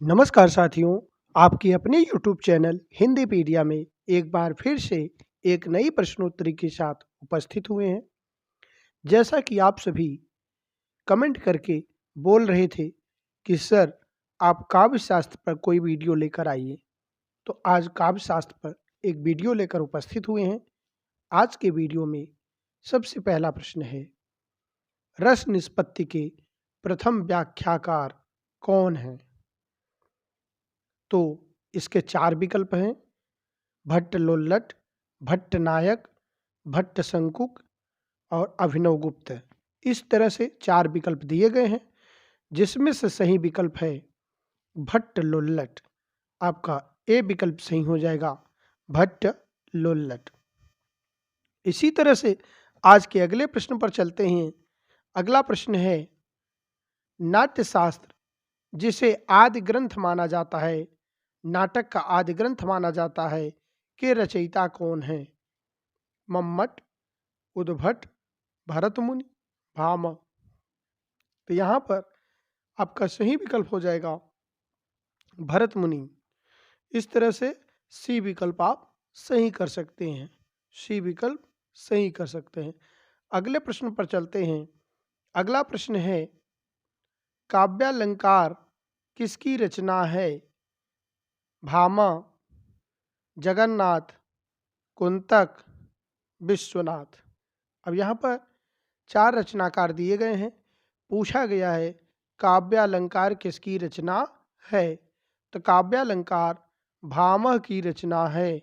नमस्कार साथियों, आपके अपने YouTube चैनल हिंदीपीडिया में एक बार फिर से एक नई प्रश्नोत्तरी के साथ उपस्थित हुए हैं। जैसा कि आप सभी कमेंट करके बोल रहे थे कि सर आप काव्य शास्त्र पर कोई वीडियो लेकर आइए, तो आज काव्य शास्त्र पर एक वीडियो लेकर उपस्थित हुए हैं। आज के वीडियो में सबसे पहला प्रश्न है, रस निष्पत्ति के प्रथम व्याख्याकार कौन हैं? तो इसके 4 विकल्प हैं, भट्ट लोल्लट, भट्ट नायक, भट्ट शंकुक और अभिनव गुप्त। इस तरह से 4 विकल्प दिए गए हैं, जिसमें से सही विकल्प है भट्ट लोल्लट। आपका ए विकल्प सही हो जाएगा, भट्ट लोल्लट। इसी तरह से आज के अगले प्रश्न पर चलते हैं। अगला प्रश्न है, नाट्यशास्त्र जिसे आदि ग्रंथ माना जाता है, नाटक का आदि ग्रंथ माना जाता है, के रचयिता कौन हैं? मम्मट, उद्भट, भरतमुनि, भामह। तो यहाँ पर आपका सही विकल्प हो जाएगा भरतमुनि। इस तरह से सी विकल्प आप सही कर सकते हैं, सी विकल्प सही कर सकते हैं। अगले प्रश्न पर चलते हैं। अगला प्रश्न है, काव्यालंकार किसकी रचना है? भामह, जगन्नाथ, कुंतक, विश्वनाथ। अब यहाँ पर 4 रचनाकार दिए गए हैं। पूछा गया है काव्यालंकार किसकी रचना है? तो काव्यालंकार भामह की रचना है।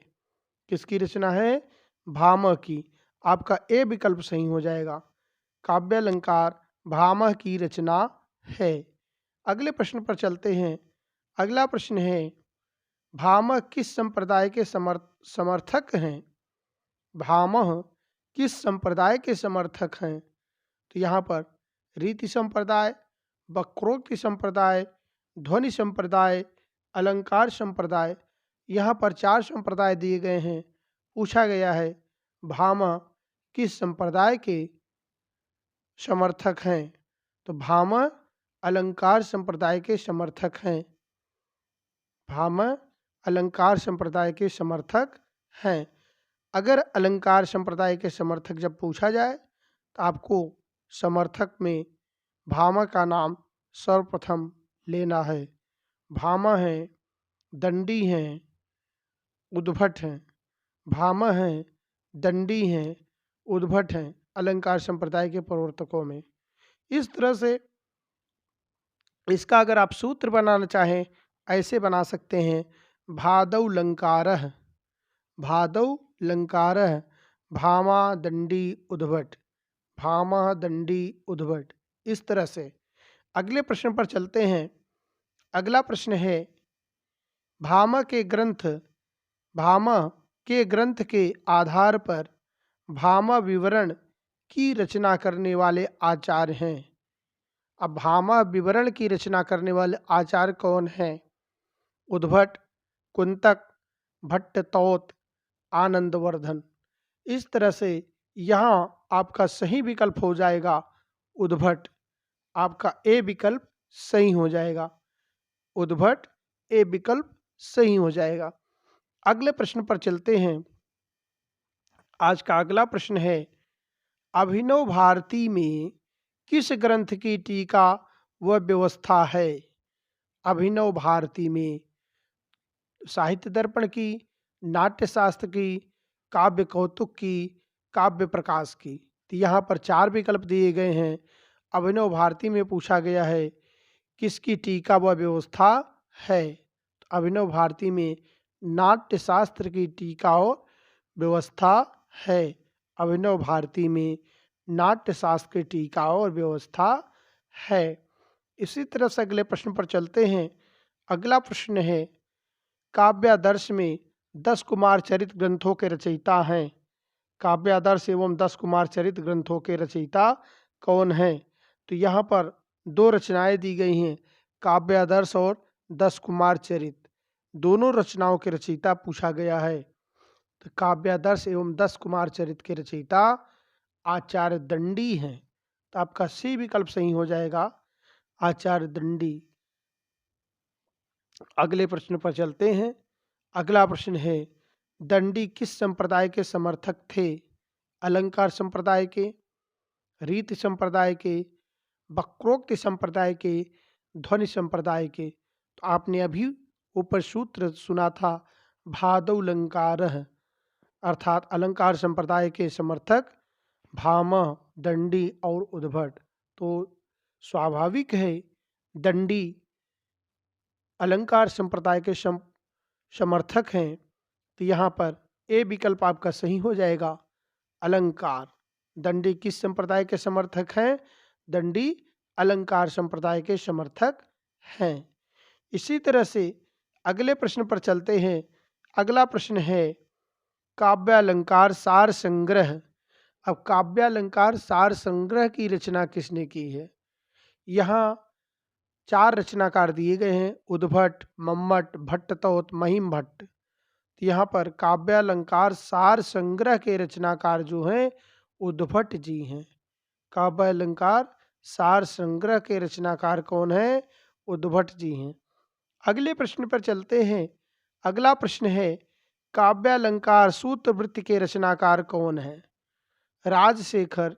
किसकी रचना है? भामह की। आपका ए विकल्प सही हो जाएगा, काव्यालंकार भामह की रचना है। अगले प्रश्न पर चलते हैं। अगला प्रश्न है, भामह किस संप्रदाय के समर्थक हैं? भामह किस संप्रदाय के समर्थक हैं? तो यहाँ पर रीति संप्रदाय, वक्रोक्ति संप्रदाय, ध्वनि संप्रदाय, अलंकार संप्रदाय। यहाँ पर 4 संप्रदाय दिए गए हैं। पूछा गया है भामह किस संप्रदाय के समर्थक हैं? तो भामह अलंकार संप्रदाय के समर्थक हैं। भामह अलंकार संप्रदाय के समर्थक हैं। अगर अलंकार संप्रदाय के समर्थक जब पूछा जाए तो आपको समर्थक में भामह का नाम सर्वप्रथम लेना है। भामह हैं, दंडी हैं, उद्भट हैं। भामह हैं, दंडी हैं, उद्भट हैं अलंकार संप्रदाय के प्रवर्तकों में। इस तरह से इसका अगर आप सूत्र बनाना चाहें, ऐसे बना सकते हैं, भादौ लंकारः, भादौ लंकारः, भामा दंडी उद्भट, भामा दंडी उद्भट। इस तरह से अगले प्रश्न पर चलते हैं। अगला प्रश्न है, भामह के ग्रंथ के आधार पर भामह विवरण की रचना करने वाले आचार्य हैं। अब भामह विवरण की रचना करने वाले आचार्य कौन हैं? उद्भट, कुंतक, भट्टतौत, आनंदवर्धन। इस तरह से यहाँ आपका सही विकल्प हो जाएगा उद्भट। आपका ए विकल्प सही हो जाएगा, उद्भट ए विकल्प सही हो जाएगा। अगले प्रश्न पर चलते हैं। आज का अगला प्रश्न है, अभिनव भारती में किस ग्रंथ की टीका व व्यवस्था है? अभिनव भारती में साहित्य दर्पण की, नाट्यशास्त्र की, काव्य कौतुक की, काव्य प्रकाश की। तो यहाँ पर 4 विकल्प दिए गए हैं। अभिनव भारती में पूछा गया है किसकी टीका व व्यवस्था है? तो अभिनव भारती में नाट्यशास्त्र की टीका और व्यवस्था है। अभिनव भारती में नाट्यशास्त्र की टीका और व्यवस्था है। इसी तरह से अगले प्रश्न पर चलते हैं। अगला प्रश्न है, काव्यादर्श में 10 कुमार चरित ग्रंथों के रचयिता हैं। काव्यादर्श एवं 10 कुमार चरित ग्रंथों के रचयिता कौन हैं? तो यहाँ पर 2 रचनाएं दी गई हैं, काव्यादर्श और 10 कुमार चरित। दोनों रचनाओं के रचयिता पूछा गया है। तो काव्यादर्श एवं 10 कुमार चरित के रचयिता आचार्य दंडी हैं। तो आपका सी विकल्प सही हो जाएगा, आचार्य दंडी। अगले प्रश्न पर चलते हैं। अगला प्रश्न है, दंडी किस संप्रदाय के समर्थक थे? अलंकार संप्रदाय के, रीति संप्रदाय के, वक्रोक्ति संप्रदाय के, ध्वनि संप्रदाय के? तो आपने अभी ऊपर सूत्र सुना था, भादौलंकार, अर्थात अलंकार संप्रदाय के समर्थक भामह, दंडी और उद्भट। तो स्वाभाविक है दंडी अलंकार संप्रदाय के समर्थक हैं, तो यहाँ पर ए विकल्प आपका सही हो जाएगा। अलंकार, दंडी किस संप्रदाय के समर्थक हैं? दंडी अलंकार संप्रदाय के समर्थक हैं। इसी तरह से अगले प्रश्न पर चलते हैं। अगला प्रश्न है, काव्यालंकार सार संग्रह। अब काव्यालंकार सार संग्रह की रचना किसने की है? यहाँ 4 रचनाकार दिए गए हैं, उद्भट, मम्मट, भट्टतोत, महिम भट्ट। तो यहाँ पर काव्यालंकार सार संग्रह के रचनाकार जो हैं उद्भट जी हैं। काव्यालंकार सार संग्रह के रचनाकार कौन है? उद्भट जी हैं। अगले प्रश्न पर चलते हैं। अगला प्रश्न है, काव्यालंकार सूत्रवृत्ति के रचनाकार कौन है? राजशेखर,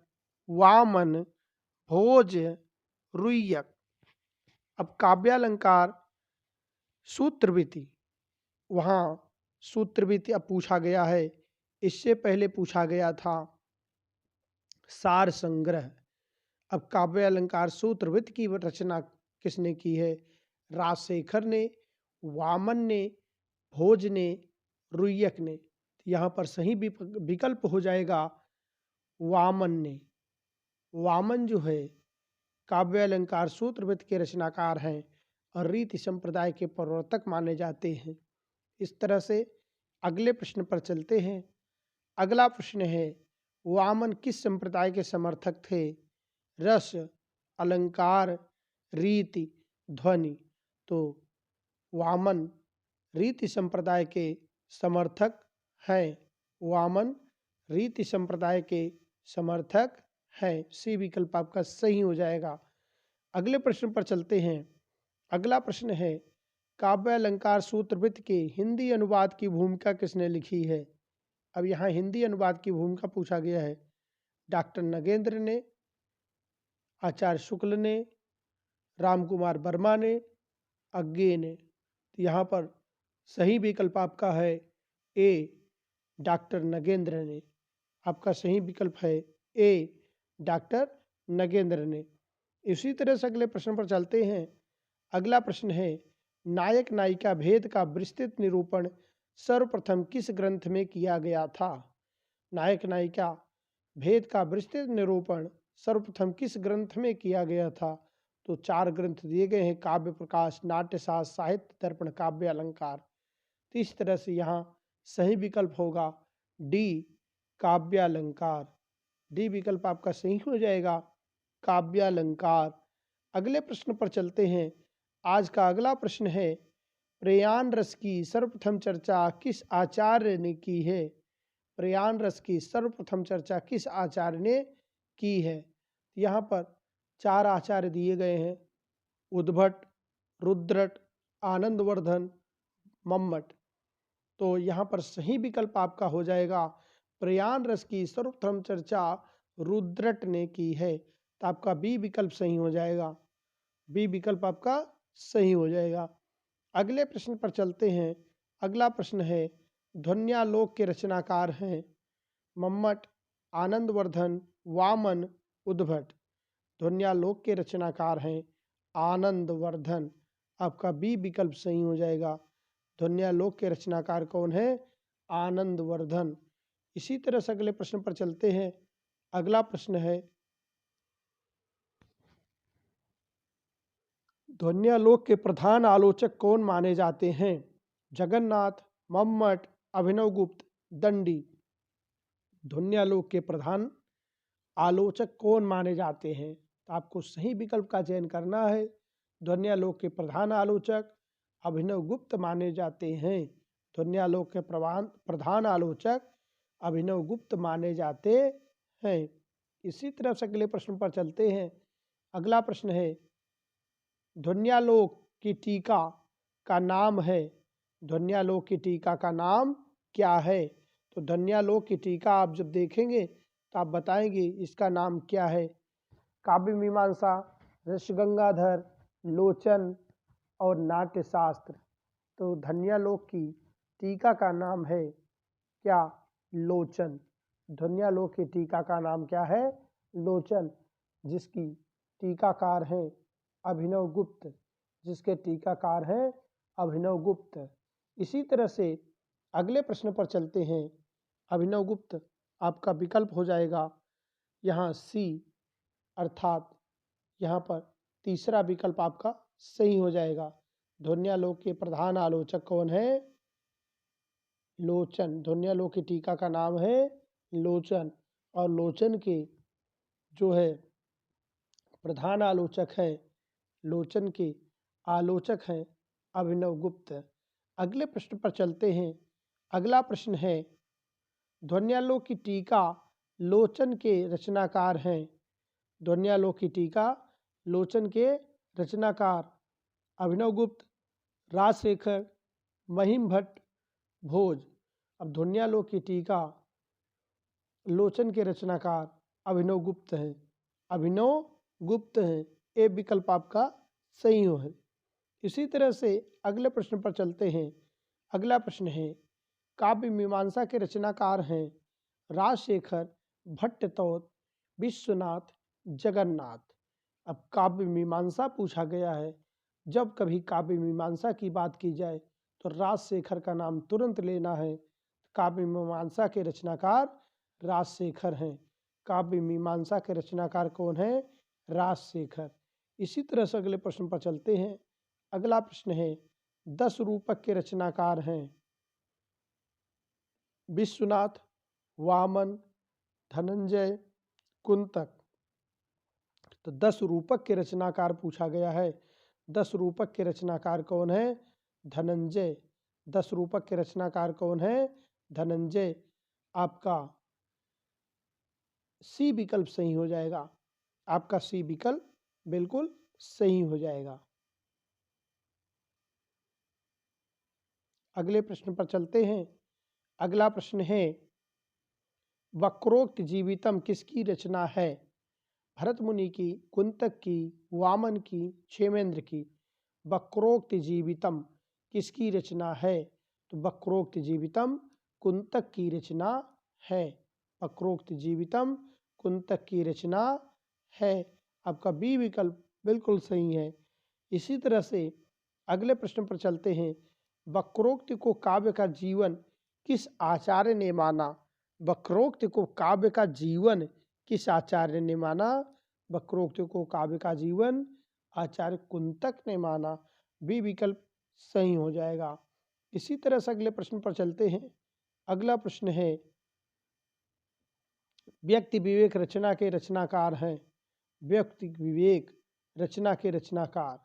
वामन, भोज, रुय्यक। अब काव्यालंकार सूत्रवृत्ति, वहाँ सूत्रवृत्ति अब पूछा गया है, इससे पहले पूछा गया था सार संग्रह। अब काव्यालंकार सूत्रवृत्ति की रचना किसने की है? राजशेखर ने, वामन ने, भोज ने, रुय्यक ने। यहाँ पर सही विकल्प हो जाएगा वामन ने। वामन जो है काव्यालंकार सूत्रवृत्ति के रचनाकार हैं और रीति संप्रदाय के प्रवर्तक माने जाते हैं। इस तरह से अगले प्रश्न पर चलते हैं। अगला प्रश्न है, वामन किस संप्रदाय के समर्थक थे? रस, अलंकार, रीति, ध्वनि। तो वामन रीति संप्रदाय के समर्थक हैं। वामन रीति संप्रदाय के समर्थक है। सी विकल्प आपका सही हो जाएगा। अगले प्रश्न पर चलते हैं। अगला प्रश्न है, काव्यालंकार सूत्रवृत्ति के हिंदी अनुवाद की भूमिका किसने लिखी है? अब यहाँ हिंदी अनुवाद की भूमिका पूछा गया है। डॉक्टर नगेंद्र ने, आचार्य शुक्ल ने, राम कुमार वर्मा ने, अज्ञे ने। तो यहाँ पर सही विकल्प आपका है ए, डॉक्टर नगेंद्र ने। आपका सही विकल्प है ए, डॉक्टर नगेंद्र ने। इसी तरह से अगले प्रश्न पर चलते हैं। अगला प्रश्न है, नायक नायिका भेद का विस्तृत निरूपण सर्वप्रथम किस ग्रंथ में किया गया था? नायक नायिका भेद का विस्तृत निरूपण सर्वप्रथम किस ग्रंथ में किया गया था? तो 4 ग्रंथ दिए गए हैं, काव्य प्रकाश, नाट्यशास्त्र, साहित्य दर्पण, काव्य अलंकार। तो इस तरह से यहाँ सही विकल्प होगा डी, काव्यालंकार। डी विकल्प आपका सही हो जाएगा, काव्यालंकार। अगले प्रश्न पर चलते हैं। आज का अगला प्रश्न है, प्रयाण रस की सर्वप्रथम चर्चा किस आचार्य ने की है? प्रयाण रस की सर्वप्रथम चर्चा किस आचार्य ने की है? यहाँ पर 4 आचार्य दिए गए हैं, उद्भट, रुद्रट, आनंदवर्धन, मम्मट। तो यहाँ पर सही विकल्प आपका हो जाएगा, प्रयाण रस की सर्वप्रथम चर्चा रुद्रट ने की है। तो आपका बी विकल्प सही हो जाएगा। बी विकल्प आपका सही हो जाएगा। अगले प्रश्न पर चलते हैं। अगला प्रश्न है, ध्वन्यालोक के रचनाकार हैं मम्मट, आनंदवर्धन, वामन, उद्भट। ध्वन्यालोक के रचनाकार हैं आनंदवर्धन। आपका बी विकल्प सही हो जाएगा। ध्वन्यालोक के रचनाकार कौन है? आनंदवर्धन। इसी तरह से अगले प्रश्न पर चलते हैं। अगला प्रश्न है, ध्वन्यालोक के प्रधान आलोचक कौन माने जाते हैं? जगन्नाथ, मम्मट, अभिनवगुप्त, दंडी। ध्वन्यालोक के प्रधान आलोचक कौन माने जाते हैं? तो आपको सही विकल्प का चयन करना है। ध्वन्यालोक के प्रधान आलोचक अभिनवगुप्त माने जाते हैं। ध्वन्यालोक के प्रधान आलोचक अभिनवगुप्त माने जाते हैं। इसी तरह से अगले प्रश्न पर चलते हैं। अगला प्रश्न है, ध्वन्यालोक की टीका का नाम है? ध्वन्यालोक की टीका का नाम क्या है? तो ध्वन्यालोक की टीका आप जब देखेंगे तो आप बताएंगे इसका नाम क्या है। काव्य मीमांसा, ऋषगंगाधर, लोचन और नाट्यशास्त्र। तो ध्वन्यालोक की टीका का नाम है क्या? लोचन। ध्वन्यालोक की टीका का नाम क्या है? लोचन, जिसकी टीकाकार हैं अभिनव गुप्त, जिसके टीकाकार हैं अभिनव गुप्त। इसी तरह से अगले प्रश्न पर चलते हैं। अभिनव गुप्त आपका विकल्प हो जाएगा यहाँ सी, अर्थात यहाँ पर तीसरा विकल्प आपका सही हो जाएगा। ध्वन्यालोक के प्रधान आलोचक कौन है? लोचन। ध्वन्यालोक की टीका का नाम है लोचन, और लोचन के जो है प्रधान आलोचक हैं, लोचन के आलोचक हैं अभिनव गुप्त। अगले प्रश्न पर चलते हैं। अगला प्रश्न है, ध्वन्यालोक की टीका लोचन के रचनाकार हैं। ध्वन्यालोक की टीका लोचन के रचनाकार अभिनव गुप्त, राजशेखर, महिम भट्ट, भोज। अब ध्वन्यालोक की टीका लोचन के रचनाकार अभिनव गुप्त हैं। अभिनव गुप्त हैं, ये विकल्प आपका सही हो है। इसी तरह से अगले प्रश्न पर चलते हैं। अगला प्रश्न है, काव्य मीमांसा के रचनाकार हैं राजशेखर, भट्टतोत, विश्वनाथ, जगन्नाथ। अब काव्य मीमांसा पूछा गया है। जब कभी काव्य मीमांसा की बात की जाए तो राजशेखर का नाम तुरंत लेना है। काव्य मीमांसा के रचनाकार राजशेखर हैं। काव्य मीमांसा के रचनाकार कौन है? राजशेखर। इसी तरह से अगले प्रश्न पर चलते हैं। अगला प्रश्न है, 10 रूपक के रचनाकार हैं विश्वनाथ, वामन, धनंजय, कुंतक। तो 10 रूपक के रचनाकार पूछा गया है। 10 रूपक के रचनाकार कौन है? धनंजय। 10 रूपक के रचनाकार कौन है? धनंजय। आपका सी विकल्प सही हो जाएगा। आपका सी विकल्प बिल्कुल सही हो जाएगा। अगले प्रश्न पर चलते हैं। अगला प्रश्न है, वक्रोक्त जीवितम किसकी रचना है? भरत मुनि की, कुंतक की, वामन की, क्षेमेंद्र की। वक्रोक्त जीवितम किसकी रचना है? तो वक्रोक्त जीवितम कुंतक की रचना है। वक्रोक्त जीवितम कुंतक की रचना है। आपका बी विकल्प बिल्कुल सही है। इसी तरह से अगले प्रश्न पर चलते हैं। वक्रोक्त को काव्य का जीवन किस आचार्य ने माना? वक्रोक्त को काव्य का जीवन किस आचार्य ने माना? वक्रोक्त को काव्य का जीवन आचार्य कुंतक ने माना। बी विकल्प सही हो जाएगा। इसी तरह से अगले प्रश्न पर चलते हैं। अगला प्रश्न है, व्यक्ति विवेक रचना के रचनाकार हैं। व्यक्ति विवेक रचना के रचनाकार।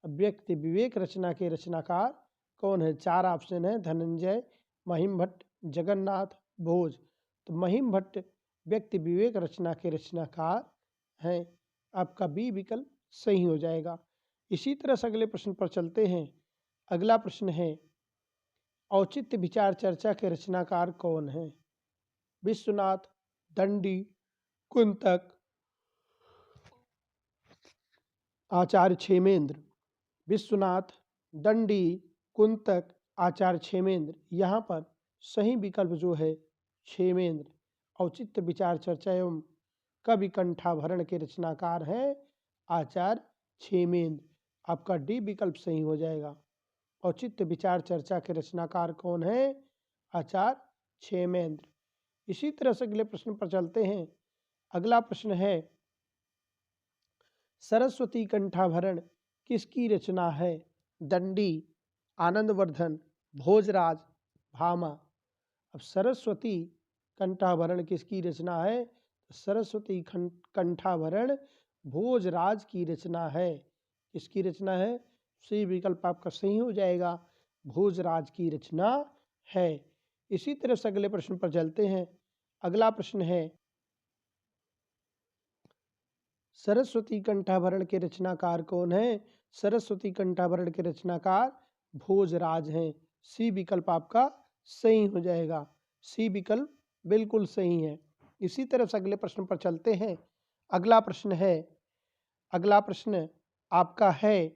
व्यक्ति विवेक रचना के रचनाकार कौन है? 4 ऑप्शन है, धनंजय, महिम भट्ट, जगन्नाथ, भोज। तो महिम भट्ट व्यक्ति विवेक रचना के रचनाकार हैं। आपका बी विकल्प सही हो जाएगा। इसी तरह से अगले प्रश्न पर चलते हैं। अगला प्रश्न है, औचित्य विचार चर्चा के रचनाकार कौन है? विश्वनाथ, दंडी, कुंतक, आचार्य क्षेमेंद्र। विश्वनाथ, दंडी, कुंतक, आचार्य क्षेमेंद्र। यहाँ पर सही विकल्प जो है क्षेमेंद्र। औचित्य विचार चर्चा एवं कवि कंठाभरण के रचनाकार हैं आचार्य क्षेमेंद्र। आपका डी विकल्प सही हो जाएगा। औचित्य विचार चर्चा के रचनाकार कौन है? आचार्य क्षेमेंद्र। इसी तरह से अगले प्रश्न पर चलते हैं। अगला प्रश्न है, सरस्वती कंठाभरण किसकी रचना है? दंडी, आनंदवर्धन, भोजराज, भामा। अब सरस्वती कंठाभरण किसकी रचना है? सरस्वती कंठाभरण भोजराज की रचना है। किसकी रचना है? सी विकल्प आपका सही हो जाएगा। भोजराज की रचना है। इसी तरह से अगले प्रश्न पर चलते हैं। अगला प्रश्न है, सरस्वती कंठाभरण के रचनाकार कौन है? सरस्वती कंठाभरण के रचनाकार भोजराज हैं। सी विकल्प आपका सही हो जाएगा। सी विकल्प बिल्कुल सही है। इसी तरह से अगले प्रश्न पर चलते हैं। अगला प्रश्न आपका है,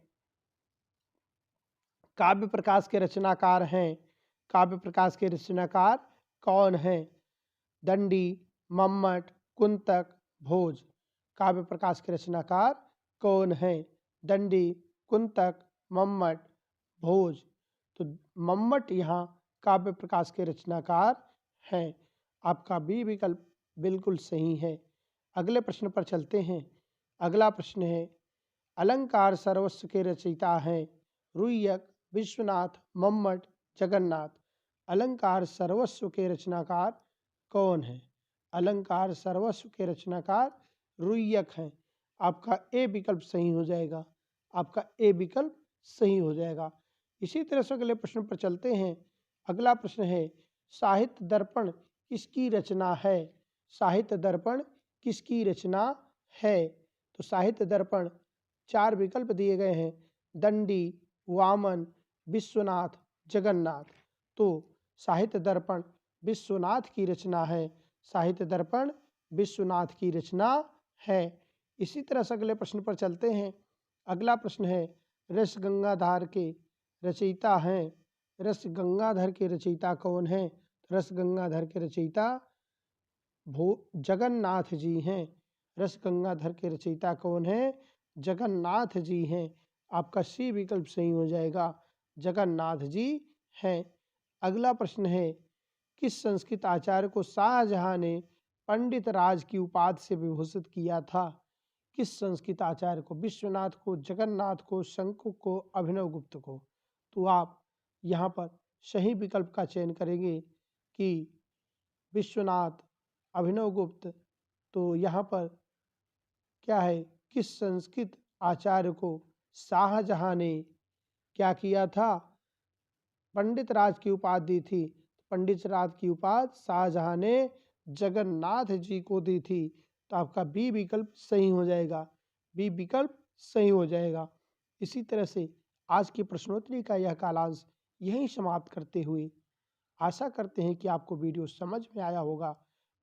काव्य प्रकाश के रचनाकार हैं। काव्य प्रकाश के रचनाकार कौन हैं? दंडी, मम्मट, कुंतक, भोज। काव्य प्रकाश के रचनाकार कौन हैं? दंडी, कुंतक, मम्मट, भोज। तो मम्मट यहाँ काव्य प्रकाश के रचनाकार हैं। आपका बी विकल्प बिल्कुल सही है। अगले प्रश्न पर चलते हैं। अगला प्रश्न है, अलंकार सर्वस्व के रचयिता हैं। रुय्यक, विश्वनाथ, मम्मट, जगन्नाथ। अलंकार सर्वस्व के रचनाकार कौन है? अलंकार सर्वस्व के रचनाकार रुय्यक हैं। आपका ए विकल्प सही हो जाएगा। आपका ए विकल्प सही हो जाएगा। इसी तरह से अगले प्रश्न पर चलते हैं। अगला प्रश्न है, साहित्य दर्पण किसकी रचना है? साहित्य दर्पण किसकी रचना है? तो साहित्य दर्पण 4 विकल्प दिए गए हैं, दंडी, वामन, विश्वनाथ, जगन्नाथ। तो साहित्य दर्पण विश्वनाथ की रचना है। साहित्य दर्पण विश्वनाथ की रचना है। इसी तरह से अगले प्रश्न पर चलते हैं। अगला प्रश्न है, रस गंगाधर के रचयिता हैं। रस गंगाधर के रचयिता कौन हैं? रस गंगाधर के रचयिता जगन्नाथ जी हैं। रस गंगाधर के रचयिता कौन हैं? जगन्नाथ जी हैं। आपका सी विकल्प सही हो जाएगा। जगन्नाथ जी हैं। अगला प्रश्न है, किस संस्कृत आचार्य को शाहजहां ने पंडित राज की उपाधि से विभूषित किया था? किस संस्कृत आचार्य को? विश्वनाथ को, जगन्नाथ को, शंकु को, अभिनव गुप्त को। तो आप यहाँ पर सही विकल्प का चयन करेंगे कि विश्वनाथ, अभिनव गुप्त। तो यहाँ पर क्या है, किस संस्कृत आचार्य को शाहजहां ने क्या किया था? पंडित राज की उपाधि दी थी। पंडित राज की उपाधि शाहजहां ने जगन्नाथ जी को दी थी। तो आपका बी विकल्प सही हो जाएगा। बी विकल्प सही हो जाएगा। इसी तरह से आज की प्रश्नोत्तरी का यह कालांश यहीं समाप्त करते हुए आशा करते हैं कि आपको वीडियो समझ में आया होगा।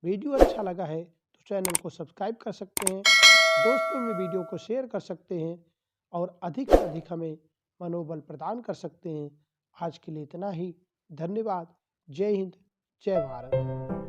वीडियो अच्छा लगा है तो चैनल को सब्सक्राइब कर सकते हैं, दोस्तों में वीडियो को शेयर कर सकते हैं और अधिक से अधिक हमें मनोबल प्रदान कर सकते हैं। आज के लिए इतना ही। धन्यवाद। जय हिंद, जय भारत।